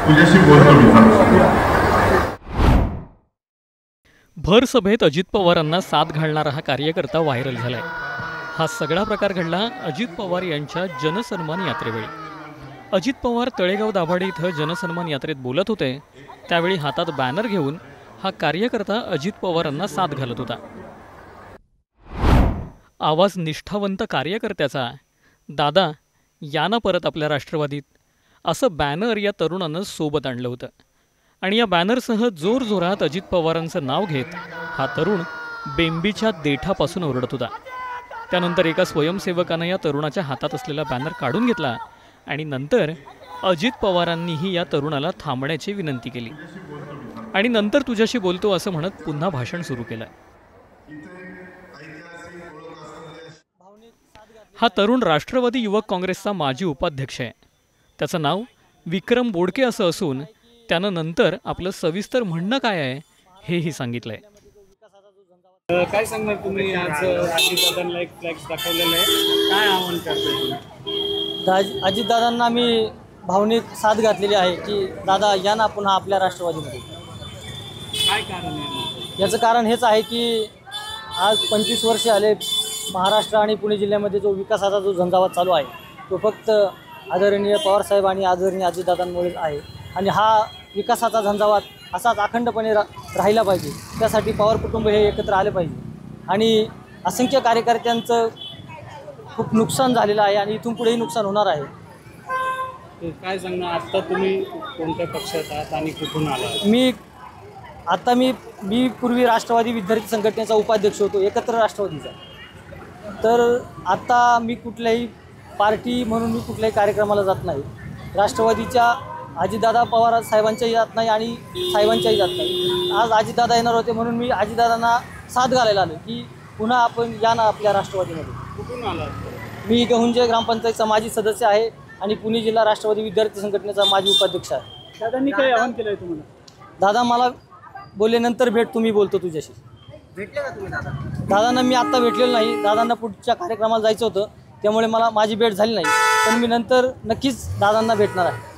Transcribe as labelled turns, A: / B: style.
A: तुझ्याशी बोलतो मी।
B: भर सभेत अजित पवारांना साथ घालणारा हा कार्यकर्ता व्हायरल झालाय। हा सगळा प्रकार घडला अजित पवार यांच्या जनसन्मान यात्रेवेळी। अजित पवार तळेगाव दाभाडे इथं जनसन्मान यात्रेत बोलत होते, त्यावेळी हातात बॅनर घेऊन हा कार्यकर्ता अजित पवारांना साथ घालत होता। आवाज निष्ठावंत कार्यकर्त्याचा, दादा या ना परत आपल्या राष्ट्रवादीत, असं बॅनर या तरुणानं सोबत आणलं होतं आणि या बॅनरसह जोरजोरात अजित पवारांचं नाव घेत हा तरुण बेंबीच्या देठापासून ओरडत होता। त्यानंतर एका स्वयंसेवकानं या तरुणाच्या हातात असलेला बॅनर काढून घेतला आणि नंतर अजित पवारांनीही या तरुणाला थांबण्याची विनंती केली आणि नंतर तुझ्याशी बोलतो असं म्हणत पुन्हा भाषण सुरू केलं। हा तरुण राष्ट्रवादी युवक काँग्रेसचा माजी उपाध्यक्ष आहे। त्याचं नाव विक्रम बोडके असं असून त्यानं नंतर आपलं सविस्तर म्हणणं काय आहे हेही सांगितलंय।
C: काय सांगणार तुम्ही? आज अजितदादांना एक फ्लॅक्स दाखवलेला आहे, काय आव्हान करताय?
D: अजितदादांना मी भावनिक साथ घातलेली आहे की दादा या ना पुन्हा आपल्या राष्ट्रवादीमध्ये।
C: काय कारण आहे?
D: याचं कारण हेच आहे की आज 25 वर्षे आले महाराष्ट्र आणि पुणे जिल्ह्यामध्ये जो विकासाचा जो झंझावात चालू आहे तो फक्त आदरणीय पवारसाहेब आणि आदरणीय अजितदादांमुळेच आहे आणि हा विकासाचा झंझावात असाच अखंडपणे राहिला पाहिजे। त्यासाठी पवार कुटुंब हे एकत्र आले पाहिजे आणि असंख्य कार्यकर्त्यांचं खूप नुकसान झालेलं आहे आणि इथून पुढेही नुकसान होणार आहे।
C: काय सांगणार? आत्ता तुम्ही कोणत्या पक्षात आहात आणि कुठून आलात?
D: मी पूर्वी राष्ट्रवादी विद्यार्थी संघटनेचा उपाध्यक्ष होतो, एकत्र राष्ट्रवादीचा। तर आता मी कुठल्याही पार्टी म्हणून मी कुठल्याही कार्यक्रमाला जात नाही। राष्ट्रवादीच्या अजितदादा पवार साहेबांच्याही जात नाही आणि साहेबांच्याही जात नाही। आज अजितदादा येणार होते म्हणून मी अजितदादांना साथ घालायला आलो की पुन्हा आपण या ना आपल्या राष्ट्रवादीमध्ये।
C: कुठून आलात?
D: मी गहुंजे ग्रामपंचायतचा माजी सदस्य आहे आणि पुणे जिल्हा राष्ट्रवादी विद्यार्थी संघटनेचा माजी उपाध्यक्ष आहे।
C: दादांनी काय आवाहन केलं आहे तुम्हाला?
D: दादा मला बोलले नंतर भेट, तुम्ही बोलतो तुझ्याशी।
C: भेटले का तुम्ही
D: दादांना मी आत्ता भेटलेलो नाही, दादांना पुढच्या कार्यक्रमाला जायचं होतं त्यामुळे मला माझी भेट झाली नाही, पण मी नंतर नक्कीच दादांना भेटणार आहे।